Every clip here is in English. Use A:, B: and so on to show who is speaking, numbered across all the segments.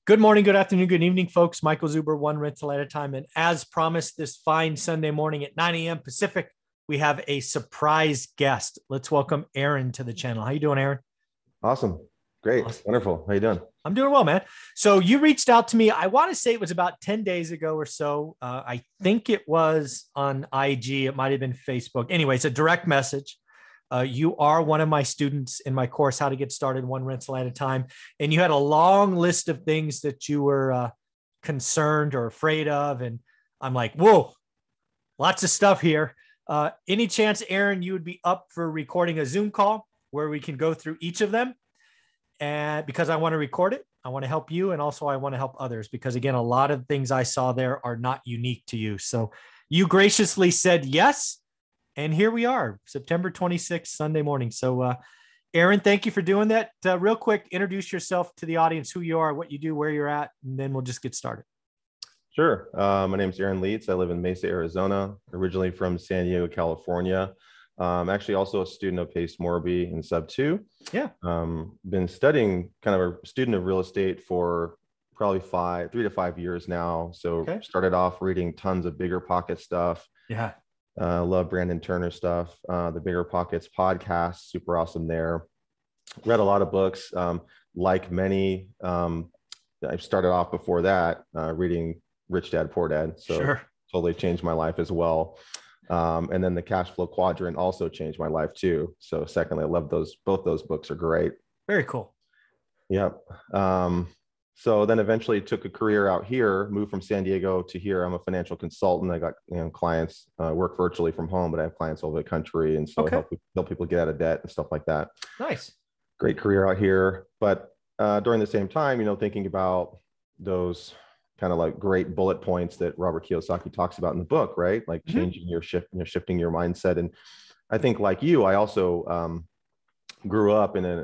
A: Good morning, good afternoon, good evening, folks. Michael Zuber, one rental at a time. And as promised, this fine Sunday morning at 9 a.m. Pacific, we have a surprise guest. Let's welcome Aaron to the channel. How you doing, Aaron?
B: Awesome. Great.
A: Awesome.
B: Wonderful. How you doing?
A: I'm doing well, man. So you reached out to me. I want to say it was about 10 days ago or so. I think it was on IG. It might have been Facebook. Anyway, it's a direct message. You are one of my students in my course, How to Get Started One Rental at a Time. And you had a long list of things that you were concerned or afraid of. And I'm like, whoa, lots of stuff here. Any chance, Aaron, you would be up for recording a Zoom call where we can go through each of them? And because I want to record it, I want to help you. And also I want to help others because, again, a lot of things I saw there are not unique to you. So you graciously said yes. And here we are, September 26th, Sunday morning. So, Aaron, thank you for doing that. Real quick, introduce yourself to the audience, who you are, what you do, where you're at, and then we'll just get started.
B: Sure. My name is Aaron Leitz. I live in Mesa, Arizona, originally from San Diego, California. Actually also a student of Pace Morby in Sub 2.
A: Yeah.
B: Been studying, kind of a student of real estate for probably 3 to 5 years now. So Started off reading tons of Bigger Pocket stuff.
A: Yeah.
B: Love Brandon Turner stuff. The Bigger Pockets podcast, super awesome there. Read a lot of books. Like many, I started off before that reading Rich Dad, Poor Dad. So Totally changed my life as well. And then the Cash Flow Quadrant also changed my life too. So secondly, I love those. Both those books are great.
A: Very cool.
B: Yep. So then eventually took a career out here, moved from San Diego to here. I'm a financial consultant. I got clients, work virtually from home, but I have clients all over the country. And so I help people get out of debt and stuff like that.
A: Nice.
B: Great career out here. But during the same time, thinking about those kind of like great bullet points that Robert Kiyosaki talks about in the book, right? Like changing your shifting your mindset. And I think like you, I also grew up in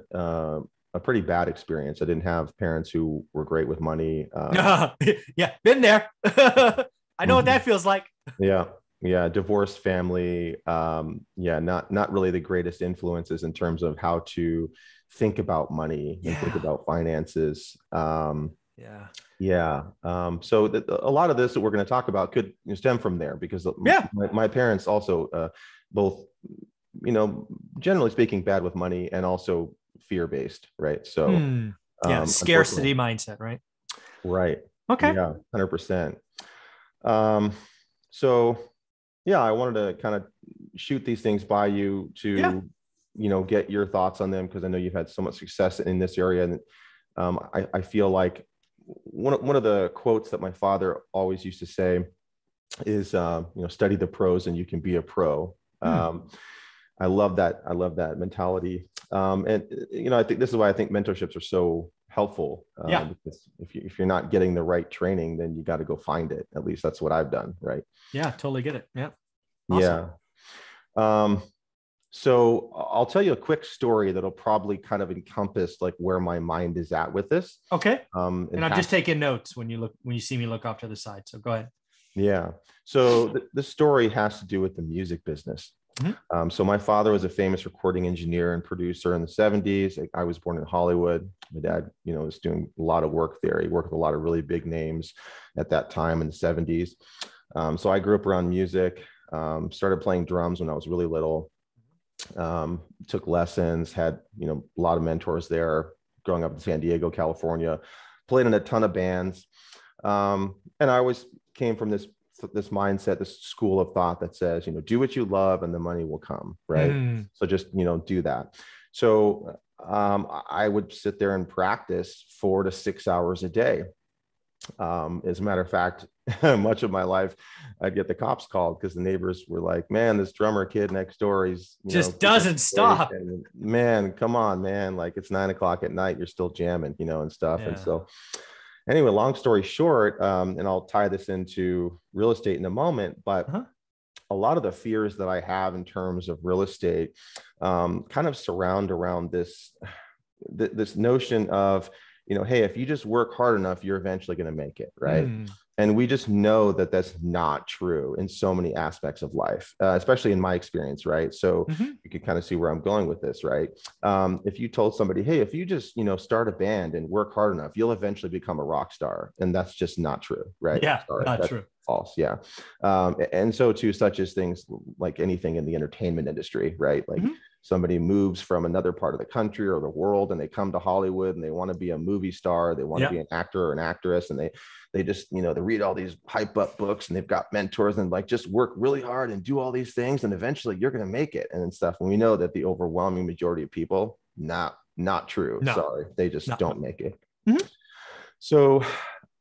B: a pretty bad experience. I didn't have parents who were great with money.
A: Yeah, been there. I know what that feels like.
B: Yeah. Divorced family. Not really the greatest influences in terms of how to think about money and think about finances. So a lot of this that we're going to talk about could stem from there because my parents also both, generally speaking, bad with money and also fear-based, right? So
A: scarcity mindset, right?
B: Right.
A: Okay.
B: Yeah, 100%. I wanted to kind of shoot these things by you to, get your thoughts on them because I know you've had so much success in this area. And I feel like one of the quotes that my father always used to say is, study the pros and you can be a pro. I love that. I love that mentality. I think this is why I think mentorships are so helpful. Because if you're not getting the right training, then you got to go find it. At least that's what I've done. Right.
A: Yeah. Totally get it. Yeah. Awesome.
B: Yeah. So I'll tell you a quick story that'll probably kind of encompass like where my mind is at with this.
A: Okay. And I'm just taking notes when you see me look off to the side. So go ahead.
B: Yeah. So the story has to do with the music business. So my father was a famous recording engineer and producer in the 70s. I was born in Hollywood. My dad, was doing a lot of work there. He worked with a lot of really big names at that time in the 70s. So I grew up around music, started playing drums when I was really little, took lessons, had, a lot of mentors there growing up in San Diego, California, played in a ton of bands. And I always came from this mindset, this school of thought that says, do what you love and the money will come. Right. So just, do that. So I would sit there and practice 4 to 6 hours a day. As a matter of fact, much of my life, I'd get the cops called because the neighbors were like, man, this drummer kid next door, he's
A: just doesn't stop.
B: And, man, come on, man. Like it's 9 o'clock at night, you're still jamming, and stuff. Yeah. And so anyway, long story short, and I'll tie this into real estate in a moment, but a lot of the fears that I have in terms of real estate kind of surround around this notion of, hey, if you just work hard enough, you're eventually going to make it, right? And we just know that that's not true in so many aspects of life, especially in my experience, right? So you can kind of see where I'm going with this, right? If you told somebody, hey, if you just, start a band and work hard enough, you'll eventually become a rock star. And that's just not true, right?
A: Yeah,
B: Sorry,
A: not
B: that's
A: true.
B: false. Yeah. And so too, such as things like anything in the entertainment industry, right? Like somebody moves from another part of the country or the world and they come to Hollywood and they want to be a movie star, they want to be an actor or an actress, and they just, they read all these hype up books and they've got mentors and like just work really hard and do all these things and eventually you're going to make it and stuff. And we know that the overwhelming majority of people, not true.
A: No,
B: Sorry, they just don't make it.
A: Mm-hmm.
B: So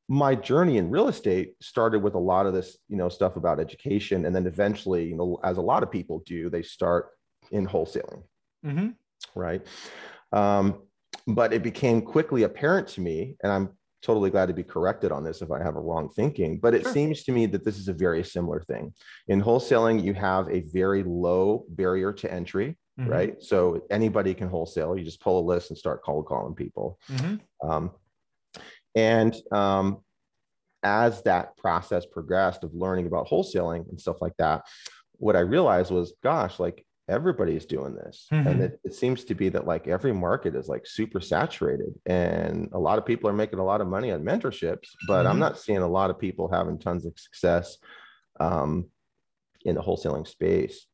B: my journey in real estate started with a lot of this, stuff about education. And then eventually, as a lot of people do, they start in wholesaling, right? But it became quickly apparent to me, and I'm totally glad to be corrected on this if I have a wrong thinking, but it seems to me that this is a very similar thing. In wholesaling, you have a very low barrier to entry, right? So anybody can wholesale. You just pull a list and start cold calling people. As that process progressed of learning about wholesaling and stuff like that, what I realized was, gosh, like everybody's doing this. And it seems to be that like every market is like super saturated and a lot of people are making a lot of money on mentorships, but I'm not seeing a lot of people having tons of success in the wholesaling space.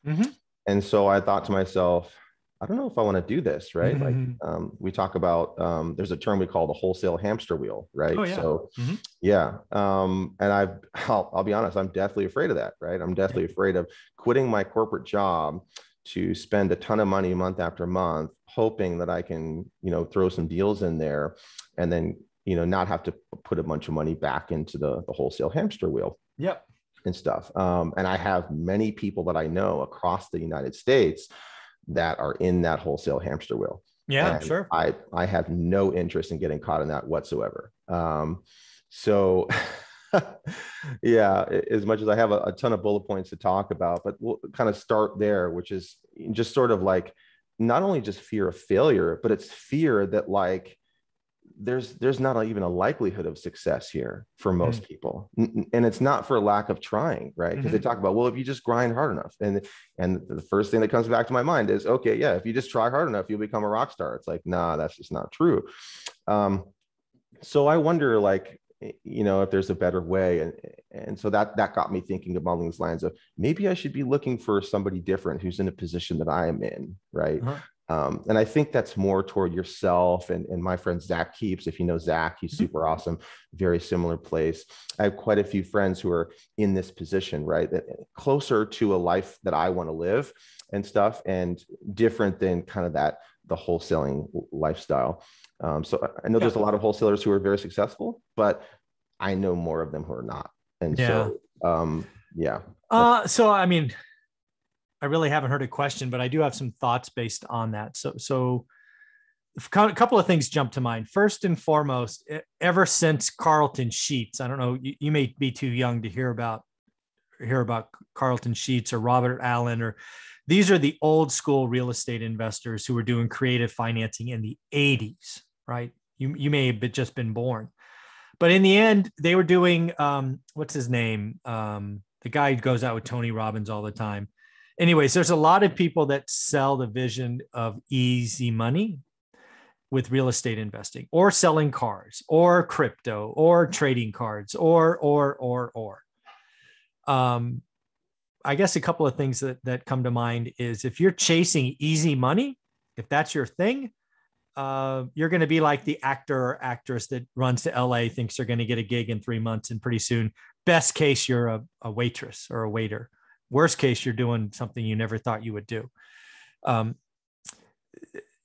B: And so I thought to myself, I don't know if I want to do this, right? Like we talk about, there's a term we call the wholesale hamster wheel, right?
A: Oh, yeah.
B: So and I'll be honest, I'm deathly afraid of that, right? I'm deathly afraid of quitting my corporate job to spend a ton of money month after month, hoping that I can, throw some deals in there and then, not have to put a bunch of money back into the wholesale hamster wheel. And stuff. And I have many people that I know across the United States that are in that whole hamster wheel.
A: Yeah,
B: and
A: sure.
B: I have no interest in getting caught in that whatsoever. So yeah, as much as I have a ton of bullet points to talk about, but we'll kind of start there, which is just sort of like, not only just fear of failure, but it's fear that like, there's not even a likelihood of success here for most people. And it's not for lack of trying, right? Because they talk about, well, if you just grind hard enough. And the first thing that comes back to my mind is, okay, yeah, if you just try hard enough, you'll become a rock star. It's like, nah, that's just not true. So I wonder, like, if there's a better way. And so that got me thinking along these lines of maybe I should be looking for somebody different who's in a position that I am in, right? And I think that's more toward yourself and my friend Zach Keeps. If you know Zach, he's super awesome, very similar place. I have quite a few friends who are in this position, right? That closer to a life that I want to live and stuff, and different than kind of the wholesaling lifestyle. So I know there's a lot of wholesalers who are very successful, but I know more of them who are not. And so,
A: so, I mean, I really haven't heard a question, but I do have some thoughts based on that. So a couple of things jump to mind. First and foremost, ever since Carleton Sheets, I don't know, you may be too young to hear about Carleton Sheets or Robert Allen, or these are the old school real estate investors who were doing creative financing in the 80s, right? You may have just been born, but in the end, they were doing, what's his name? The guy who goes out with Tony Robbins all the time. Anyways, there's a lot of people that sell the vision of easy money with real estate investing, or selling cars, or crypto, or trading cards, or. I guess a couple of things that come to mind is, if you're chasing easy money, if that's your thing, you're going to be like the actor or actress that runs to LA, thinks they're going to get a gig in 3 months, and pretty soon, best case, you're a waitress or a waiter. Worst case, you're doing something you never thought you would do.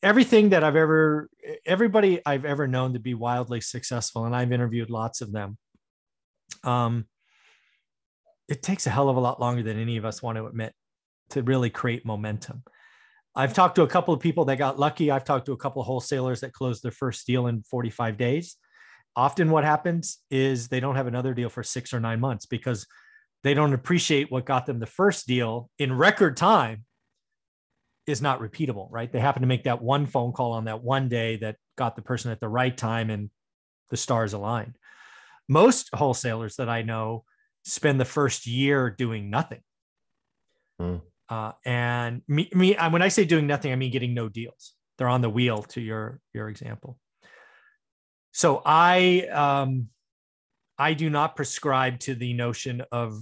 A: Everybody I've ever known to be wildly successful, and I've interviewed lots of them, it takes a hell of a lot longer than any of us want to admit to really create momentum. I've talked to a couple of people that got lucky. I've talked to a couple of wholesalers that closed their first deal in 45 days. Often what happens is they don't have another deal for 6 or 9 months because they don't appreciate what got them the first deal in record time is not repeatable, right? They happen to make that one phone call on that one day that got the person at the right time and the stars aligned. Most wholesalers that I know spend the first year doing nothing. And when I say doing nothing, I mean getting no deals. They're on the wheel, to your example. So I do not prescribe to the notion of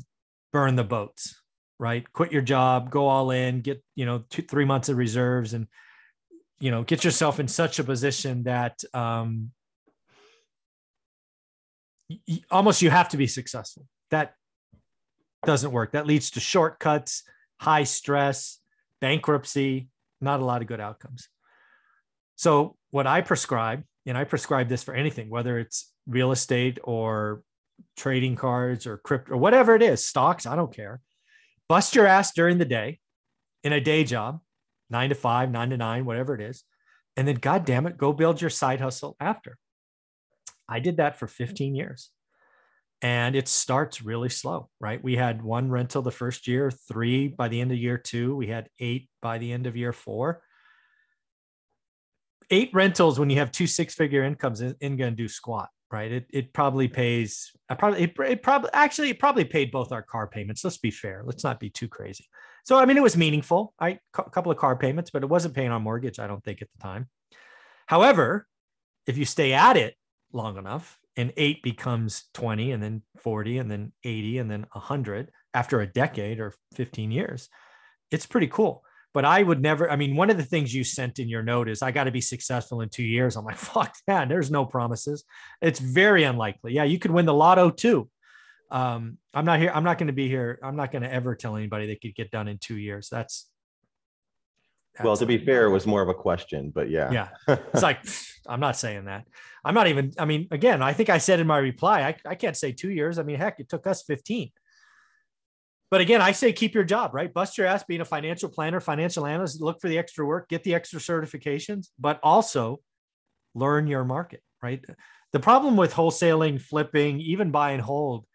A: burn the boats, right? Quit your job, go all in, get 2-3 months of reserves, and get yourself in such a position that almost you have to be successful. That doesn't work. That leads to shortcuts, high stress, bankruptcy, not a lot of good outcomes. So what I prescribe, and I prescribe this for anything, whether it's real estate or trading cards or crypto or whatever it is, stocks, I don't care. Bust your ass during the day in a day job, 9 to 5, 9 to 9, whatever it is. And then, God damn it, go build your side hustle after. I did that for 15 years. And it starts really slow, right? We had 1 rental the first year, 3 by the end of year 2. We had 8 by the end of year 4. 8 rentals when you have 2 6-figure incomes isn't going to do squat, right? It probably pays. It probably paid both our car payments. Let's be fair. Let's not be too crazy. So I mean, it was meaningful. A couple of car payments, but it wasn't paying our mortgage, I don't think, at the time. However, if you stay at it long enough, and 8 becomes 20, and then 40, and then 80, and then 100 after a decade or 15 years, it's pretty cool. But I would never, I mean, one of the things you sent in your note is, I got to be successful in 2 years. I'm like, fuck that. There's no promises. It's very unlikely. Yeah, you could win the lotto too. I'm not going to be here. I'm not going to ever tell anybody they could get done in 2 years. That's
B: well, to be fair, it was more of a question, but yeah.
A: Yeah. It's like, I'm not saying that. I'm not even, I mean, again, I think I said in my reply, I can't say 2 years. I mean, heck, it took us 15. But again, I say keep your job, right? Bust your ass being a financial planner, financial analyst, look for the extra work, get the extra certifications, but also learn your market, right? The problem with wholesaling, flipping, even buy and hold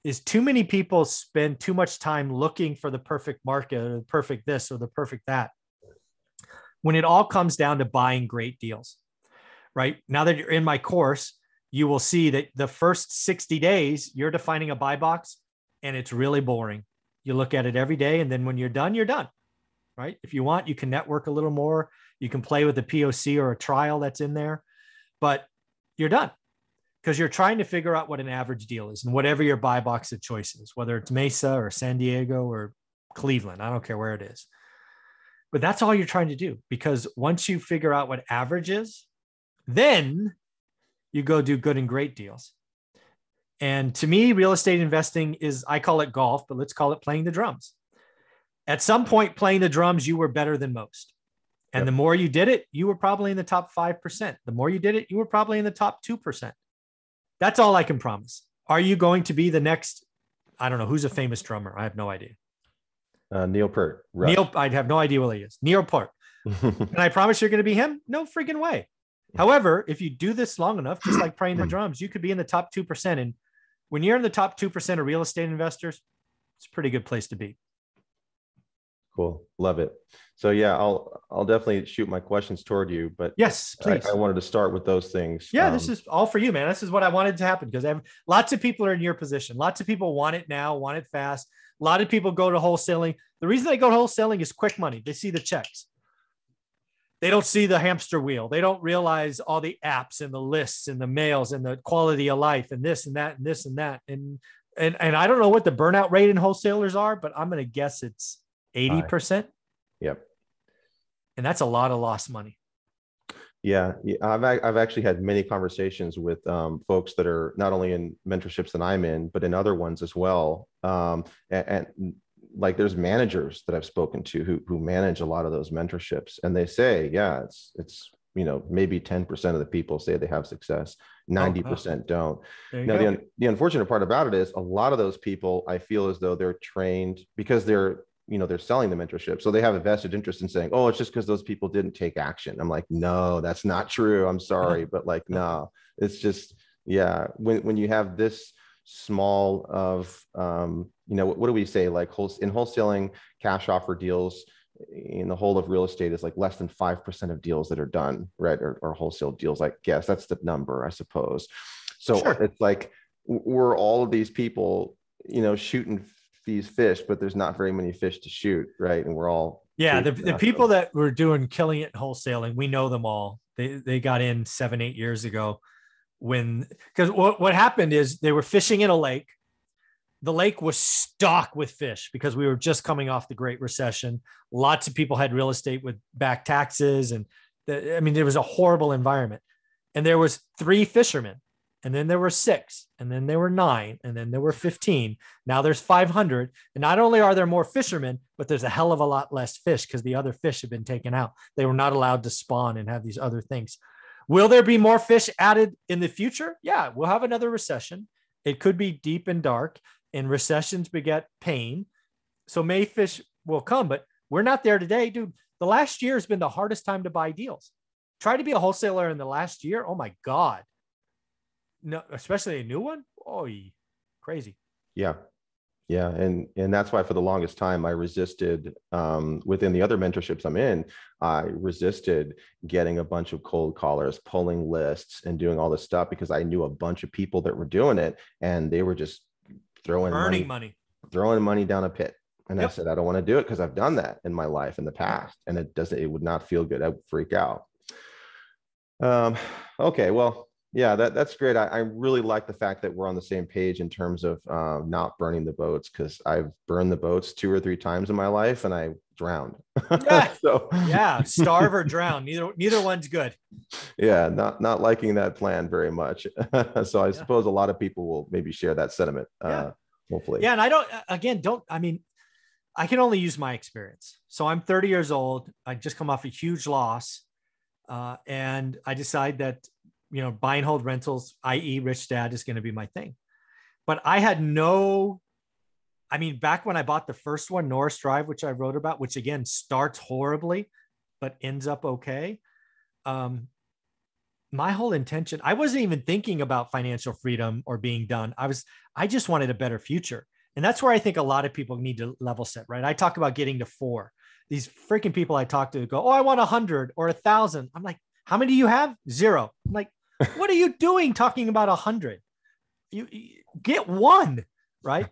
A: is too many people spend too much time looking for the perfect market or the perfect this or the perfect that, when it all comes down to buying great deals, right? Now that you're in my course, you will see that the first 60 days, you're defining a buy box, and it's really boring. You look at it every day, and then when you're done, right? If you want, you can network a little more. You can play with a POC or a trial that's in there, but you're done, because you're trying to figure out what an average deal is, and whatever your buy box of choice is, whether it's Mesa or San Diego or Cleveland, I don't care where it is. But that's all you're trying to do, because once you figure out what average is, then you go do good and great deals. And to me, real estate investing is, I call it golf, but let's call it playing the drums. At some point, playing the drums, you were better than most. And the more you did it, you were probably in the top 5%. The more you did it, you were probably in the top 2%. That's all I can promise. Are you going to be the next, I don't know, who's a famous drummer? I have no idea.
B: Neil Peart.
A: I'd have no idea what he is. Neil Peart. And I promise you're going to be him? No freaking way. However, if you do this long enough, just like playing the drums, you could be in the top 2%. And when you're in the top 2% of real estate investors, it's a pretty good place to be.
B: Cool. Love it. So yeah, I'll definitely shoot my questions toward you, but
A: yes, please.
B: I wanted to start with those things.
A: Yeah, this is all for you, man. This is what I wanted to happen, because lots of people are in your position. Lots of people want it now, want it fast. A lot of people go to wholesaling. The reason they go to wholesaling is quick money. They see the checks. They don't see the hamster wheel. They don't realize all the apps and the lists and the mails and the quality of life and this and that and this and that. And I don't know what the burnout rate in wholesalers are, but I'm going to guess it's 80%.
B: Yep.
A: And that's a lot of lost money.
B: Yeah. I've actually had many conversations with folks that are not only in mentorships that I'm in, but in other ones as well. And like, there's managers that I've spoken to who manage a lot of those mentorships, and they say, yeah, it's maybe 10% of the people say they have success, 90% don't. Now, the unfortunate part about it is, a lot of those people, I feel as though they're trained because they're selling the mentorship. So they have a vested interest in saying, oh, it's just because those people didn't take action. I'm like, no, that's not true. I'm sorry. But like, no, it's just, yeah. When you have this small of, what do we say? Like in wholesaling, cash offer deals in the whole of real estate is like less than 5% of deals that are done, right? Or wholesale deals, I guess that's the number, I suppose. So It's like, we're all of these people, shooting these fish, but there's not very many fish to shoot, right? And we're all
A: the people that were killing it wholesaling, we know them all. They got in 7-8 years ago because what happened is they were fishing in a lake. The lake was stocked with fish because we were just coming off the Great Recession. Lots of people had real estate with back taxes. And there was a horrible environment. And there was 3 fishermen, and then there were 6, and then there were 9, and then there were 15. Now there's 500. And not only are there more fishermen, but there's a hell of a lot less fish because the other fish have been taken out. They were not allowed to spawn and have these other things. Will there be more fish added in the future? Yeah, we'll have another recession. It could be deep and dark, and recessions beget pain. So mayfish will come, but we're not there today, dude. The last year has been the hardest time to buy deals. Try to be a wholesaler in the last year. Oh my God. No, especially a new one. Oh, crazy.
B: Yeah. Yeah. And that's why for the longest time, I resisted, within the other mentorships I'm in, I resisted getting a bunch of cold callers, pulling lists and doing all this stuff because I knew a bunch of people that were doing it and they were just throwing money down a pit. And I said, I don't want to do it because I've done that in my life in the past. And it would not feel good. I would freak out. Okay. Well, yeah, that's great. I really like the fact that we're on the same page in terms of not burning the boats, because I've burned the boats 2 or 3 times in my life and I drowned.
A: Yeah. Starve or drown. Neither one's good.
B: Yeah. Not liking that plan very much. So I suppose a lot of people will maybe share that sentiment. Hopefully.
A: Yeah. And I can only use my experience. So I'm 30 years old. I just come off a huge loss. And I decide that, buy and hold rentals, i.e. Rich Dad, is going to be my thing. But I had back when I bought the first one, Norris Drive, which I wrote about, which again starts horribly, but ends up okay. My whole intention, I wasn't even thinking about financial freedom or being done. I just wanted a better future. And that's where I think a lot of people need to level set, right? I talk about getting to 4. These freaking people I talk to go, oh, I want 100 or 1,000. I'm like, how many do you have? 0. I'm like, what are you doing talking about 100? You get 1, right?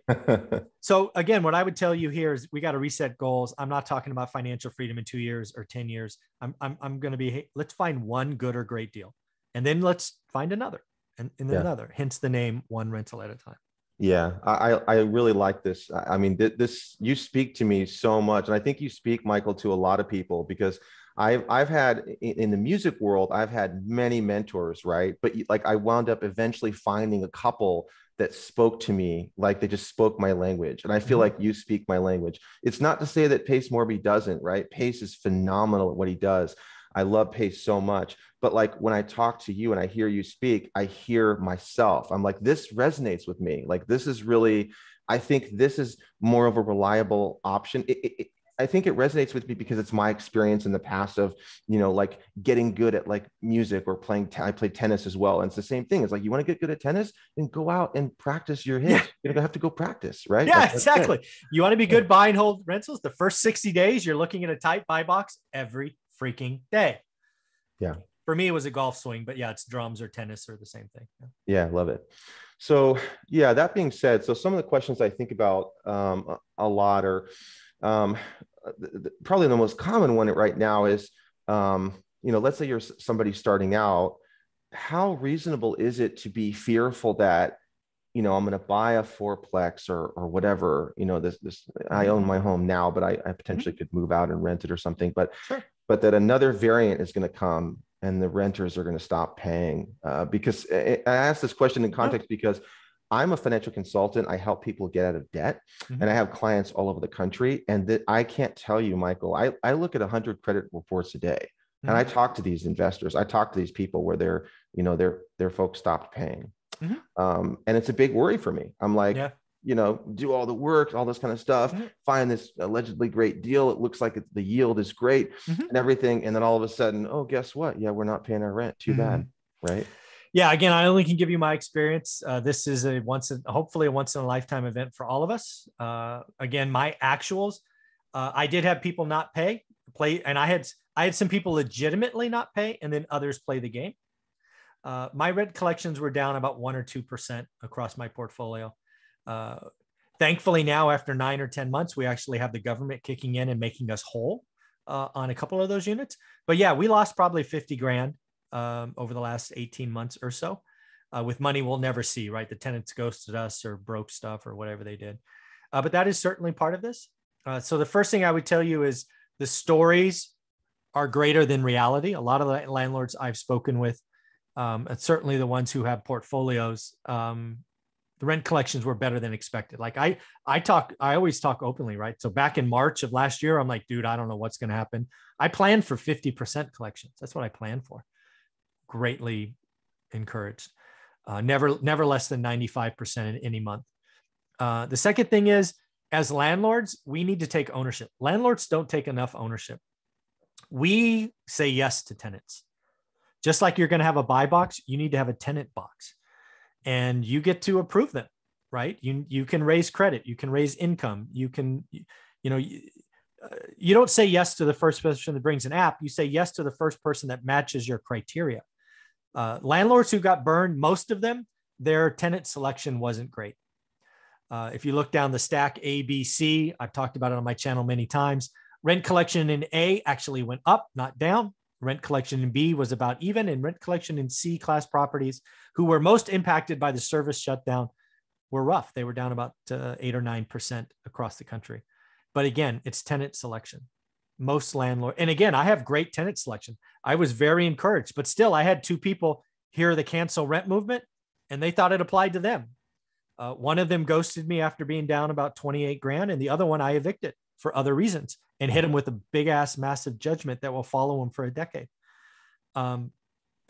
A: So again, what I would tell you here is we got to reset goals. I'm not talking about financial freedom in 2 years or 10 years. I'm going to be, hey, let's find one good or great deal. And then let's find another and then another, hence the name One Rental at a Time.
B: Yeah, I really like this. I mean, this, you speak to me so much. And I think you speak, Michael, to a lot of people, because I've had in the music world, I've had many mentors, right? But like I wound up eventually finding a couple that spoke to me like they just spoke my language. And I feel like you speak my language. It's not to say that Pace Morby doesn't, right? Pace is phenomenal at what he does. I love Pace so much. But like when I talk to you and I hear you speak, I hear myself. I'm like, this resonates with me. Like, this is really, I think this is more of a reliable option. I think it resonates with me because it's my experience in the past of, like getting good at like music or playing. I played tennis as well. And it's the same thing. It's like, you want to get good at tennis, then go out and practice your hits. You're going to have to go practice, right?
A: Yeah, exactly. You want to be good buy and hold rentals. The first 60 days, you're looking at a tight buy box every freaking day.
B: Yeah.
A: For me, it was a golf swing, but yeah, it's drums or tennis or the same thing.
B: Yeah, love it. So yeah, that being said, so some of the questions I think about a lot are probably the most common one right now is, let's say you're somebody starting out, how reasonable is it to be fearful that, I'm going to buy a 4-plex or whatever, this, I own my home now, but I potentially could move out and rent it or something, but that another variant is going to come and the renters are going to stop paying, because I asked this question in context because I'm a financial consultant. I help people get out of debt, and I have clients all over the country. And I can't tell you, Michael, I look at 100 credit reports a day, and I talk to these investors. I talk to these people where their folks stopped paying. And it's a big worry for me. I'm like, do all the work, all this kind of stuff, find this allegedly great deal. It looks like the yield is great and everything. And then all of a sudden, oh, guess what? Yeah, we're not paying our rent. Too bad. Right.
A: Yeah. Again, I only can give you my experience. This is hopefully a once in a lifetime event for all of us. Again, my actuals, I did have people not play, and I had some people legitimately not pay, and then others play the game. My rent collections were down about 1 or 2% across my portfolio. Thankfully now, after 9 or 10 months, we actually have the government kicking in and making us whole on a couple of those units. But yeah, we lost probably 50 grand over the last 18 months or so with money we'll never see, right? The tenants ghosted us or broke stuff or whatever they did. But that is certainly part of this. So the first thing I would tell you is the stories are greater than reality. A lot of the landlords I've spoken with, and certainly the ones who have portfolios, the rent collections were better than expected. Like I always talk openly, right? So back in March of last year, I'm like, dude, I don't know what's going to happen. I planned for 50% collections. That's what I planned for. Greatly encouraged. Never less than 95% in any month. The second thing is, as landlords, we need to take ownership. Landlords don't take enough ownership. We say yes to tenants. Just like you're going to have a buy box, you need to have a tenant box. And you get to approve them, right? You can raise credit, you can raise income, you don't say yes to the first person that brings an app. You say yes to the first person that matches your criteria. Landlords who got burned, most of them, their tenant selection wasn't great. If you look down the stack A, B, C, I've talked about it on my channel many times. Rent collection in A actually went up, not down. Rent collection in B was about even, and rent collection in C class properties, who were most impacted by the service shutdown, were rough. They were down about 8 or 9% across the country. But again, it's tenant selection. Most landlords, and again, I have great tenant selection. I was very encouraged, but still I had 2 people hear the cancel rent movement and they thought it applied to them. One of them ghosted me after being down about 28 grand, and the other one I evicted for other reasons and hit him with a big ass massive judgment that will follow him for a decade.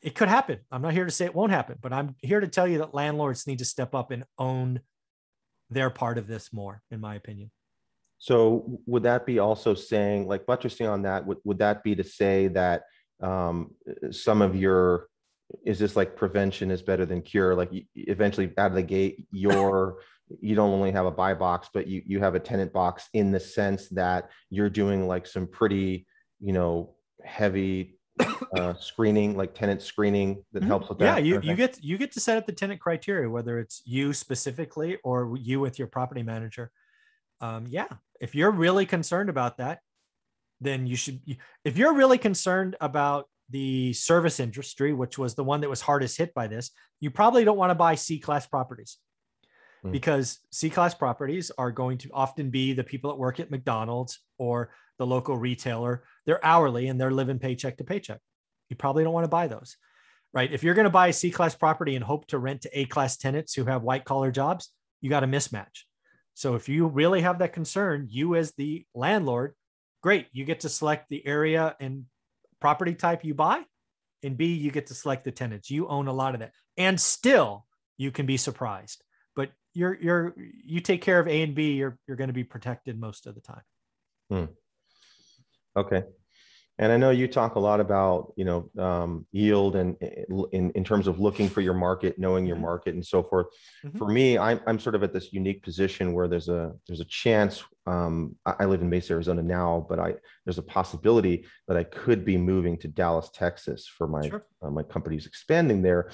A: It could happen. I'm not here to say it won't happen, but I'm here to tell you that landlords need to step up and own their part of this more, in my opinion.
B: So would that be also saying, like, buttressing on that, would that be to say that some of your, is this like prevention is better than cure? Like eventually out of the gate, you don't only have a buy box, but you have a tenant box, in the sense that you're doing like some pretty, heavy screening, like tenant screening that helps with that.
A: Yeah, you get to set up the tenant criteria, whether it's you specifically or you with your property manager. Yeah, if you're really concerned about that, then you should. If you're really concerned about the service industry, which was the one that was hardest hit by this, you probably don't want to buy C-class properties, because C-class properties are going to often be the people that work at McDonald's or the local retailer. They're hourly and they're living paycheck to paycheck. You probably don't want to buy those, right? If you're going to buy a C-class property and hope to rent to A-class tenants who have white-collar jobs, you got a mismatch. So if you really have that concern, you as the landlord, great, you get to select the area and property type you buy, and B, you get to select the tenants. You own a lot of that, and still you can be surprised. But you take care of A and B, you're going to be protected most of the time.
B: Okay. And I know you talk a lot about, yield and in terms of looking for your market, knowing your market and so forth. For me, I'm sort of at this unique position where there's a chance. I live in Mesa, Arizona now, but there's a possibility that I could be moving to Dallas, Texas for my my company's expanding there.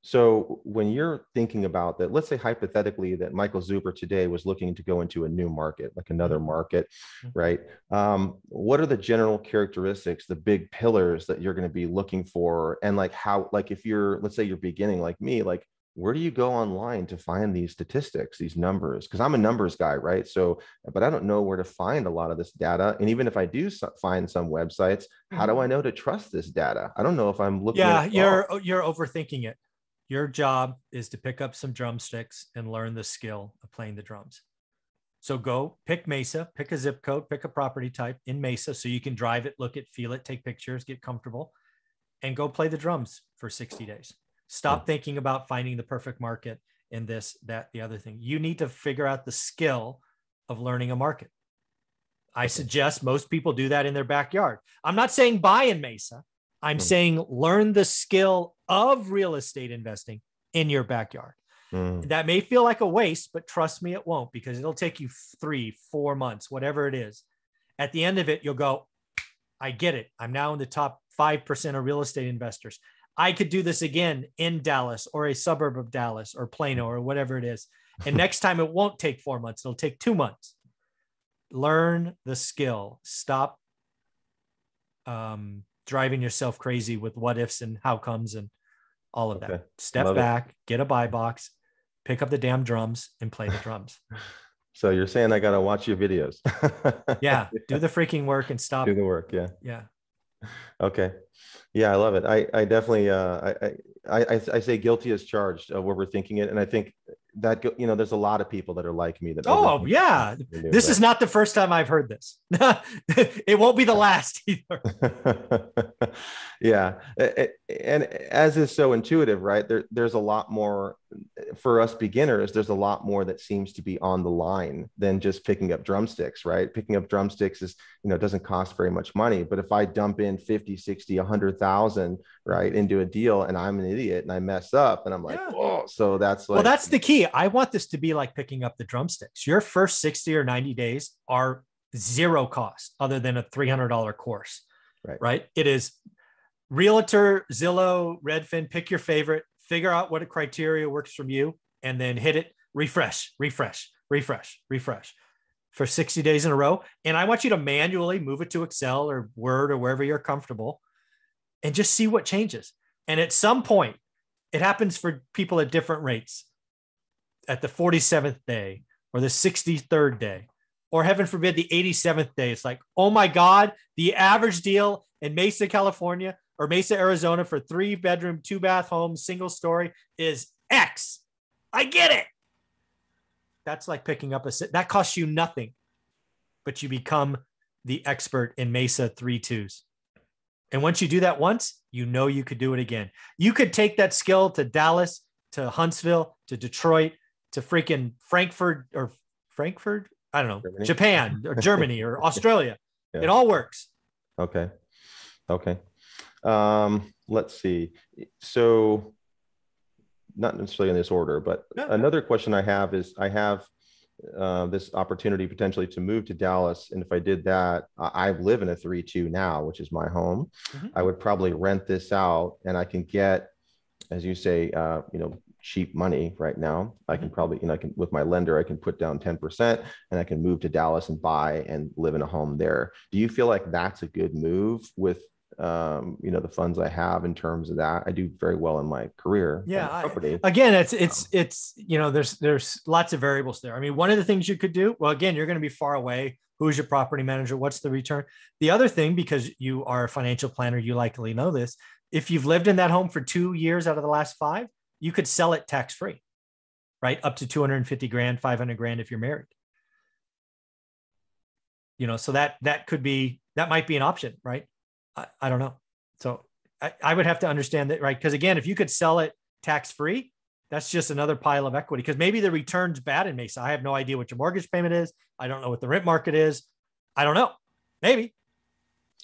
B: So when you're thinking about that, let's say hypothetically that Michael Zuber today was looking to go into a new market, like another market, right? What are the general characteristics, the big pillars that you're going to be looking for? And like how, like if you're, let's say you're beginning like me, like where do you go online to find these statistics, these numbers? Because I'm a numbers guy, right? So, but I don't know where to find a lot of this data. And even if I do find some websites, how do I know to trust this data? I don't know if I'm looking at
A: you're overthinking it. Your job is to pick up some drumsticks and learn the skill of playing the drums. So go pick Mesa, pick a zip code, pick a property type in Mesa so you can drive it, look it, feel it, take pictures, get comfortable, and go play the drums for 60 days. Stop thinking about finding the perfect market in this, that, the other thing. You need to figure out the skill of learning a market. I suggest most people do that in their backyard. I'm not saying buy in Mesa. I'm saying learn the skill of real estate investing in your backyard. That may feel like a waste, but trust me, it won't, because it'll take you 3-4 months, whatever it is. At the end of it, you'll go, I get it. I'm now in the top 5% of real estate investors. I could do this again in Dallas or a suburb of Dallas or Plano or whatever it is. And next time it won't take 4 months. It'll take 2 months. Learn the skill. Stop driving yourself crazy with what ifs and how comes and all of that. Step back, get a buy box, pick up the damn drums and play the drums.
B: So you're saying I got to watch your videos.
A: Yeah. Do the freaking work and stop.
B: Do the work. Yeah.
A: Yeah.
B: Okay. Yeah, I love it. I definitely, I say guilty as charged of overthinking it. And I think that, you know, there's a lot of people that are like me. That
A: yeah. This is not the first time I've heard this. It won't be the last either.
B: Yeah. And as is so intuitive, right? There's a lot more for us beginners. There's a lot more that seems to be on the line than just picking up drumsticks, right? Picking up drumsticks is, you know, doesn't cost very much money, but if I dump in 50, 60, 100,000, right, into a deal and I'm an idiot and I mess up and I'm like, oh, so that's like,
A: well, that's the key. I want this to be like picking up the drumsticks. Your first 60 or 90 days are zero cost other than a $300 course, right? It is Realtor, Zillow, Redfin, pick your favorite, figure out what a criteria works from you, and then hit it, refresh for 60 days in a row. And I want you to manually move it to Excel or Word or wherever you're comfortable and just see what changes. And at some point, it happens for people at different rates. At the 47th day or the 63rd day, or heaven forbid, the 87th day, it's like, oh my God, the average deal in Mesa, California, or Mesa, Arizona for 3-bedroom, 2-bath homes, single story is X. I get it. That's like picking up that costs you nothing, but you become the expert in Mesa 3-2s. And once you do that once, you know you could do it again. You could take that skill to Dallas, to Huntsville, to Detroit, to freaking Frankfurt, I don't know, Germany. Japan or Germany or Australia. Yeah. It all works.
B: Okay. Let's see. So not necessarily in this order, but another question I have is I have this opportunity potentially to move to Dallas. And if I did that, I live in a 3-2 now, which is my home. Mm-hmm. I would probably rent this out and I can get, as you say, you know, cheap money right now. I can probably, you know, I can, with my lender, I can put down 10% and I can move to Dallas and buy and live in a home there. Do you feel like that's a good move with, you know, the funds I have in terms of that? I do very well in my career.
A: Yeah. Again, it's, you know, there's lots of variables there. I mean, one of the things you could do, well, again, you're going to be far away. Who's your property manager? What's the return? The other thing, because you are a financial planner, you likely know this. If you've lived in that home for 2 years out of the last 5, you could sell it tax-free, right? Up to 250 grand, 500 grand if you're married. You know, so that might be an option, right? I don't know. So I would have to understand that, right? Because again, if you could sell it tax-free, that's just another pile of equity, because maybe the return's bad in Mesa. I have no idea what your mortgage payment is. I don't know what the rent market is. I don't know. Maybe.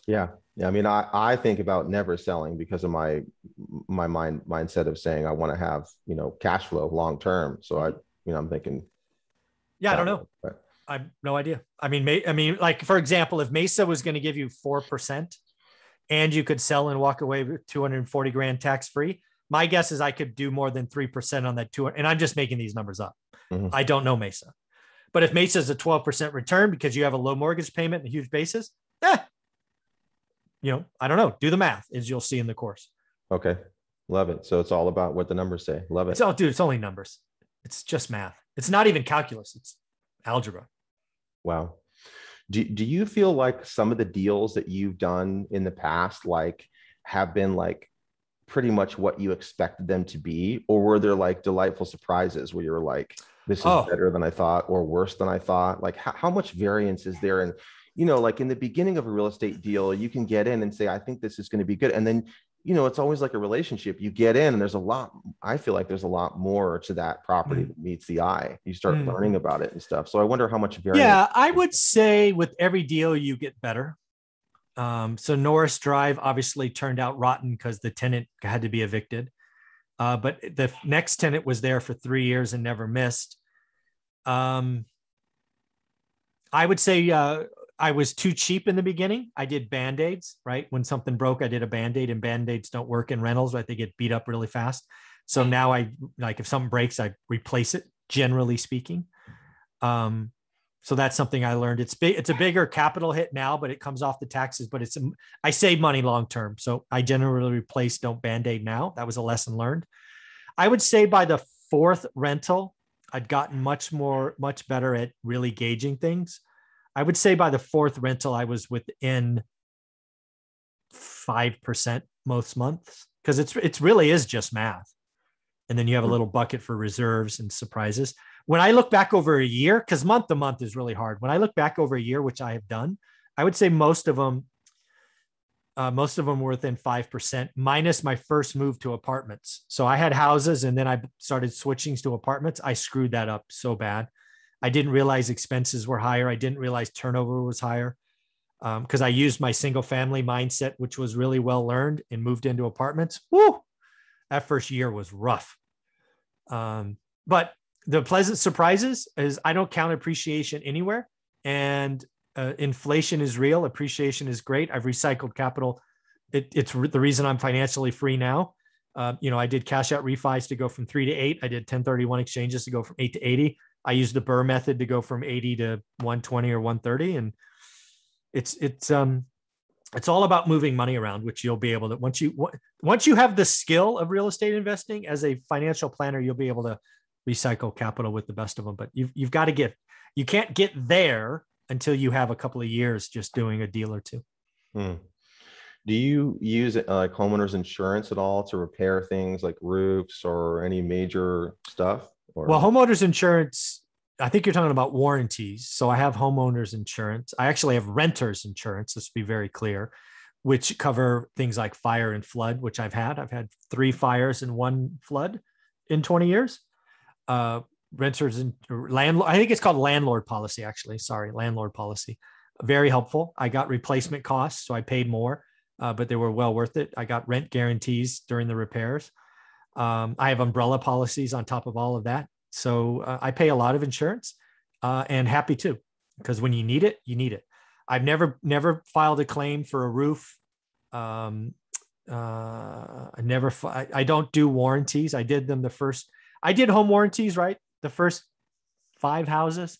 A: Yeah.
B: I mean, I think about never selling because of my mindset of saying I want to have, you know, cash flow long term. So I'm thinking.
A: Yeah, I don't know. But I have no idea. I mean, like for example, if Mesa was going to give you 4% and you could sell and walk away with 240 grand tax free, my guess is I could do more than 3% on that 200. And I'm just making these numbers up. Mm-hmm. I don't know Mesa, but if Mesa is a 12% return because you have a low mortgage payment and a huge basis, you know, I don't know. Do the math, as you'll see in the course.
B: Okay. Love it. So it's all about what the numbers say. Love it.
A: It's only numbers. It's just math. It's not even calculus. It's algebra.
B: Wow. Do you feel like some of the deals that you've done in the past, like have been like pretty much what you expected them to be? Or were there like delightful surprises where you were like, this is better than I thought or worse than I thought? Like how much variance is there in, you know, like in the beginning of a real estate deal, you can get in and say, I think this is going to be good. And then, you know, it's always like a relationship. You get in and I feel like there's a lot more to that property that meets the eye. You start learning about it and stuff. So I wonder how much variance.
A: Yeah, I would say with every deal you get better. So Norris Drive obviously turned out rotten because the tenant had to be evicted. But the next tenant was there for 3 years and never missed. I would say I was too cheap in the beginning. I did Band-Aids, right? When something broke, I did a Band-Aid, and Band-Aids don't work in rentals, right? They get beat up really fast. So now I like, if something breaks, I replace it, generally speaking. So that's something I learned. It's big. It's a bigger capital hit now, but it comes off the taxes, but I save money long-term. So I generally replace, don't Band-Aid now. That was a lesson learned. I would say by the fourth rental, I'd gotten much better at really gauging things. I would say by the fourth rental, I was within 5% most months, because it's really is just math. And then you have a little bucket for reserves and surprises. When I look back over a year, because month to month is really hard. When I look back over a year, which I have done, I would say most of them were within 5%, minus my first move to apartments. So I had houses, and then I started switching to apartments. I screwed that up so bad. I didn't realize expenses were higher. I didn't realize turnover was higher, because I used my single family mindset, which was really well learned, and moved into apartments. Woo! That first year was rough. But the pleasant surprises is I don't count appreciation anywhere. And inflation is real. Appreciation is great. I've recycled capital. It's the reason I'm financially free now. I did cash out refis to go from 3 to 8. I did 1031 exchanges to go from 8 to 80. I used the Burr method to go from 80 to 120 or 130. And it's all about moving money around, which you'll be able to, once you have the skill of real estate investing as a financial planner, you'll be able to recycle capital with the best of them. But you can't get there until you have a couple of years just doing a deal or two.
B: Do you use like homeowners insurance at all to repair things like roofs or any major stuff?
A: Well, homeowners insurance, I think you're talking about warranties. So I have homeowners insurance. I actually have renters insurance, let's be very clear, which cover things like fire and flood, which I've had. I've had 3 fires and 1 flood in 20 years. Renters and landlord, I think it's called landlord policy, actually. Sorry, landlord policy. Very helpful. I got replacement costs, so I paid more, but they were well worth it. I got rent guarantees during the repairs. I have umbrella policies on top of all of that. So I pay a lot of insurance, and happy to, because when you need it, you need it. I've never filed a claim for a roof. I don't do warranties. I did them I did home warranties, right? The first 5 houses,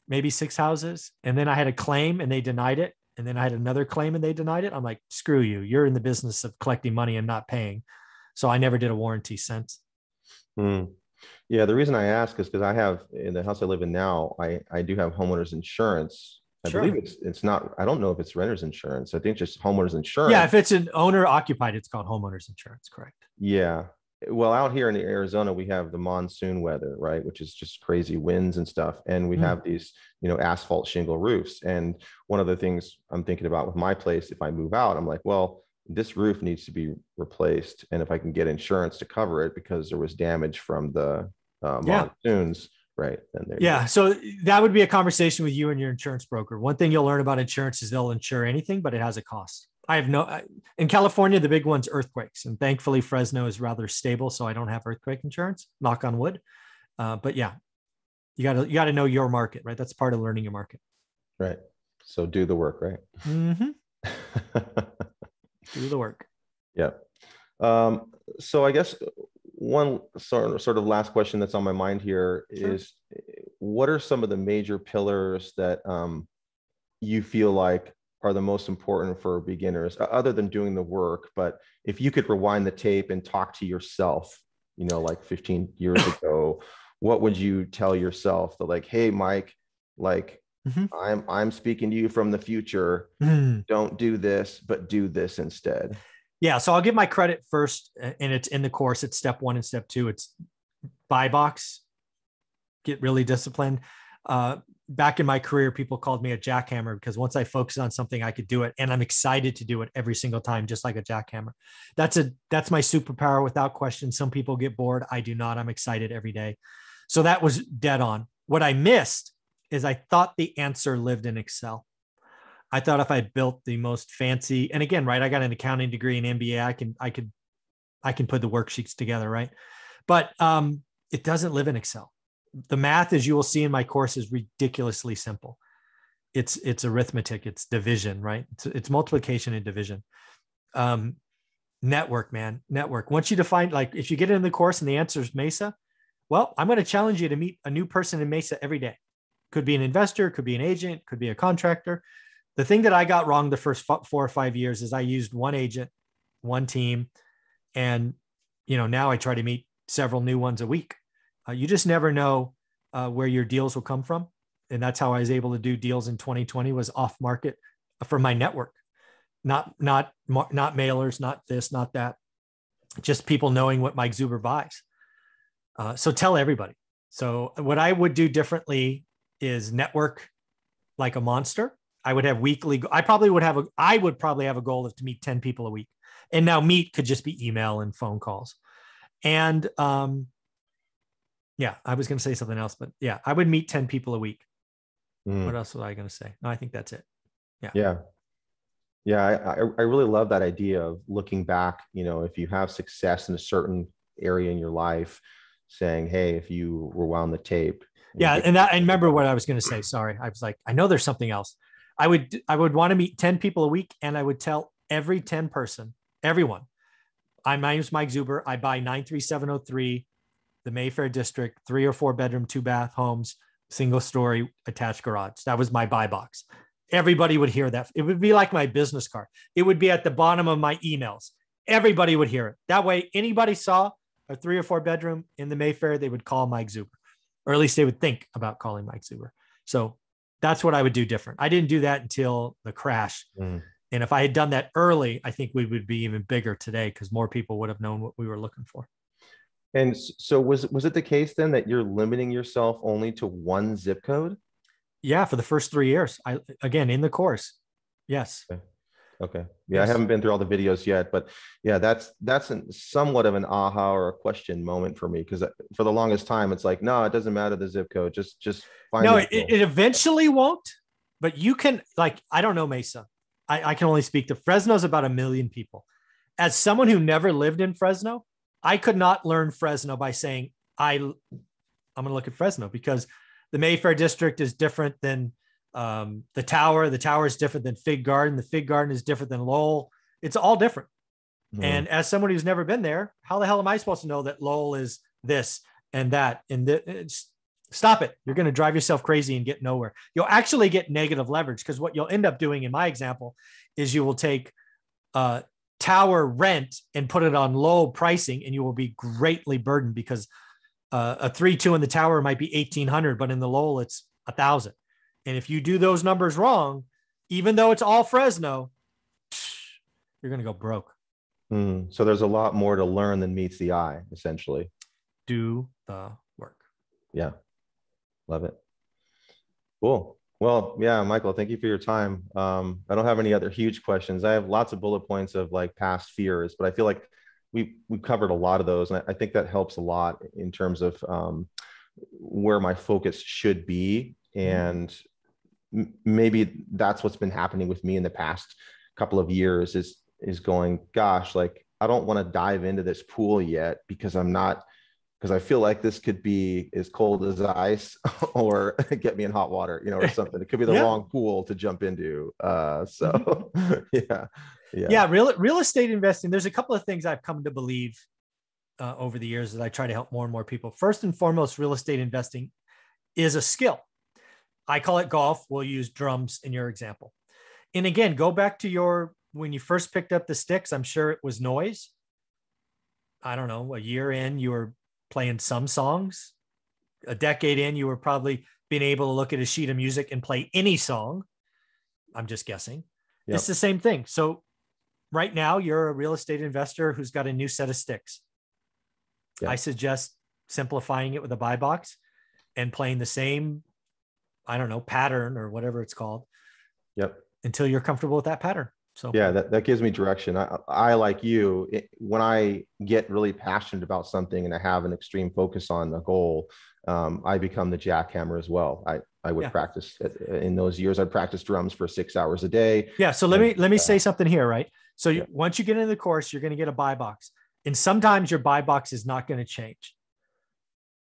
A: maybe 6 houses. And then I had a claim and they denied it. And then I had another claim and they denied it. I'm like, screw you. You're in the business of collecting money and not paying. So I never did a warranty since.
B: Yeah, the reason I ask is because I have, in the house I live in now, I do have homeowners insurance. I believe it's not, I don't know if it's renter's insurance. I think just homeowners insurance.
A: Yeah, if it's an owner occupied, it's called homeowners insurance, correct?
B: Yeah. Well, out here in Arizona, we have the monsoon weather, right? Which is just crazy winds and stuff. And we have these, asphalt shingle roofs. And one of the things I'm thinking about with my place, if I move out, I'm like, well, this roof needs to be replaced. And if I can get insurance to cover it because there was damage from the monsoons, right? Then
A: so that would be a conversation with you and your insurance broker. One thing you'll learn about insurance is they'll insure anything, but it has a cost. In California, the big one's earthquakes, and thankfully Fresno is rather stable, so I don't have earthquake insurance, knock on wood. But yeah, you got to know your market, right? That's part of learning your market.
B: Right. So do the work, right?
A: Do the work.
B: Yeah. So I guess one sort of last question that's on my mind here is, what are some of the major pillars that you feel like are the most important for beginners, other than doing the work? But if you could rewind the tape and talk to yourself, like 15 years ago, what would you tell yourself? That like, hey, Mike, like I'm speaking to you from the future. Don't do this, but do this instead.
A: Yeah. So I'll give my credit first, and it's in the course. It's step 1 and step 2. It's buy box, get really disciplined. Back in my career, people called me a jackhammer because once I focused on something, I could do it. And I'm excited to do it every single time, just like a jackhammer. That's my superpower without question. Some people get bored. I do not. I'm excited every day. So that was dead on. What I missed is I thought the answer lived in Excel. I thought if I built the most fancy, and again, right, I got an accounting degree and MBA, I can put the worksheets together, right? But it doesn't live in Excel. The math, as you will see in my course, is ridiculously simple. it's arithmetic, it's division, right? It's multiplication and division. Network, man, network. Once you define, like if you get in the course and the answer is Mesa, well, I'm going to challenge you to meet a new person in Mesa every day. Could be an investor, could be an agent, could be a contractor. The thing that I got wrong the first 4 or 5 years is I used one agent, one team. And, now I try to meet several new ones a week. You just never know where your deals will come from. And that's how I was able to do deals in 2020, was off market for my network, not mailers, not this, not that, just people knowing what Mike Zuber buys. So tell everybody. So what I would do differently is network like a monster. I would have weekly. I would probably have a goal of to meet 10 people a week. And now meet could just be email and phone calls. And yeah, I was going to say something else, but yeah, I would meet 10 people a week. What else was I going to say? No, I think that's it. Yeah.
B: I really love that idea of looking back, if you have success in a certain area in your life, saying, hey, if you rewound the tape.
A: Yeah. And I remember what I was going to say. Sorry. I was like, I know there's something else. I would want to meet 10 people a week, and I would tell every 10 person, everyone, my name is Mike Zuber. I buy 93703, the Mayfair district, 3 or 4 bedroom, 2 bath homes, single story attached garage. That was my buy box. Everybody would hear that. It would be like my business card. It would be at the bottom of my emails. Everybody would hear it. That way, anybody saw a 3 or 4 bedroom in the Mayfair, they would call Mike Zuber, or at least they would think about calling Mike Zuber. So that's what I would do different. I didn't do that until the crash. And if I had done that early, I think we would be even bigger today, because more people would have known what we were looking for.
B: And so was it the case then that you're limiting yourself only to one zip code?
A: Yeah, for the first 3 years. Again, in the course. Yes.
B: Okay. Yeah, yes. I haven't been through all the videos yet, but yeah, that's somewhat of an aha or a question moment for me, because for the longest time it's like, no, it doesn't matter the zip code. Just find.
A: No, it eventually won't. But you can, like, I don't know Mesa. I can only speak to Fresno's about 1 million people. As someone who never lived in Fresno, I could not learn Fresno by saying I'm going to look at Fresno, because the Mayfair district is different than the Tower. The Tower is different than Fig Garden. The Fig Garden is different than Lowell. It's all different. And as someone who's never been there, how the hell am I supposed to know that Lowell is this and that? And stop it. You're going to drive yourself crazy and get nowhere. You'll actually get negative leverage, because what you'll end up doing in my example is you will take Tower rent and put it on low pricing, and you will be greatly burdened, because a 3-2 in the Tower might be 1,800, but in the Lowell it's 1,000. And if you do those numbers wrong, even though it's all Fresno, you're going to go broke.
B: So there's a lot more to learn than meets the eye, essentially.
A: Do the work.
B: Yeah. Love it. Cool. Well, yeah, Michael, thank you for your time. I don't have any other huge questions. I have lots of bullet points of like past fears, but I feel like we've covered a lot of those. And I think that helps a lot in terms of where my focus should be. And maybe that's what's been happening with me in the past couple of years is going, gosh, like, I don't want to dive into this pool yet, because I feel like this could be as cold as ice or get me in hot water, or something. It could be the wrong pool to jump into. So yeah.
A: Real estate investing. There's a couple of things I've come to believe over the years that I try to help more and more people. First and foremost, real estate investing is a skill. I call it golf. We'll use drums in your example. And again, go back to when you first picked up the sticks, I'm sure it was noise. I don't know, a year in, you were playing some songs. A decade in, you were probably being able to look at a sheet of music and play any song. I'm just guessing. Yep. It's the same thing. So right now you're a real estate investor who's got a new set of sticks. Yep. I suggest simplifying it with a buy box and playing the same, I don't know, pattern or whatever it's called.
B: Yep.
A: Until you're comfortable with that pattern. So
B: yeah, that gives me direction. I like you, when I get really passionate about something and I have an extreme focus on a goal, I become the jackhammer as well. I would practice in those years. I'd practice drums for 6 hours a day.
A: Yeah. So let me say something here, right? So once you get into the course, you're going to get a buy box, and sometimes your buy box is not going to change.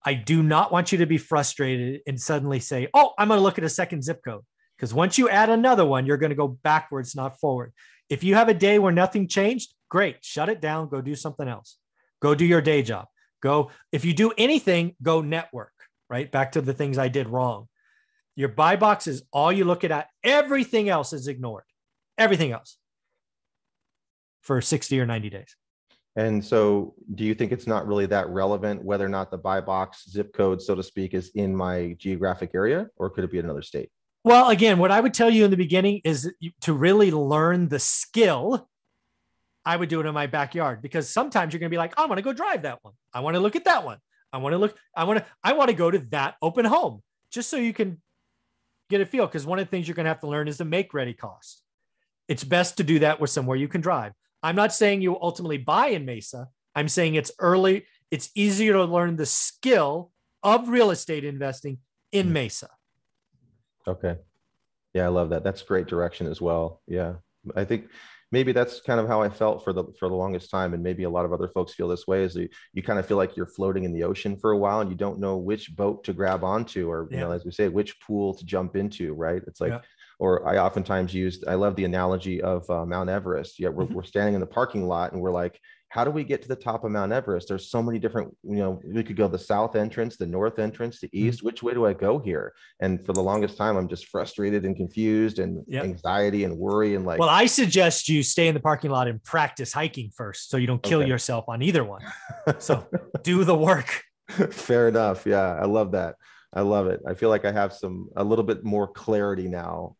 A: I do not want you to be frustrated and suddenly say, oh, I'm going to look at a second zip code. Because once you add another one, you're going to go backwards, not forward. If you have a day where nothing changed, great. Shut it down. Go do something else. Go do your day job. Go. If you do anything, go network, right? Back to the things I did wrong. Your buy box is all you look at. Everything else is ignored. Everything else for 60 or 90 days.
B: And so do you think it's not really that relevant whether or not the buy box zip code, so to speak, is in my geographic area, or could it be in another state?
A: Well, again, what I would tell you in the beginning is to really learn the skill. I would do it in my backyard, because sometimes you're going to be like, I want to go drive that one. I want to look at that one. I want to go to that open home, just so you can get a feel. Because one of the things you're going to have to learn is the make ready cost. It's best to do that with somewhere you can drive. I'm not saying you ultimately buy in Mesa. I'm saying it's early. It's easier to learn the skill of real estate investing in Mesa.
B: Okay. Yeah, I love that. That's great direction as well. Yeah. I think maybe that's kind of how I felt for the longest time. And maybe a lot of other folks feel this way, is you kind of feel like you're floating in the ocean for a while and you don't know which boat to grab onto, or, you know, as we say, which pool to jump into, right? It's like, or I oftentimes I love the analogy of Mount Everest. Yeah. We're standing in the parking lot and we're like, how do we get to the top of Mount Everest? There's so many different, you know, we could go the south entrance, the north entrance, the east. Which way do I go here? And for the longest time, I'm just frustrated and confused and anxiety and worry and like.
A: Well, I suggest you stay in the parking lot and practice hiking first, so you don't kill yourself on either one. So do the work.
B: Fair enough. Yeah, I love that. I love it. I feel like I have a little bit more clarity now.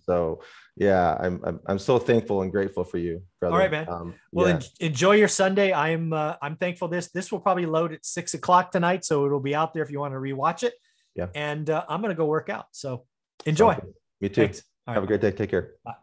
B: So yeah, I'm so thankful and grateful for you, brother.
A: All right, man. Enjoy your Sunday. I'm thankful. This will probably load at 6 o'clock tonight, so it'll be out there if you want to rewatch it. Yeah. And I'm going to go work out. So enjoy.
B: Me too. Have a great day. Take care.
A: Bye.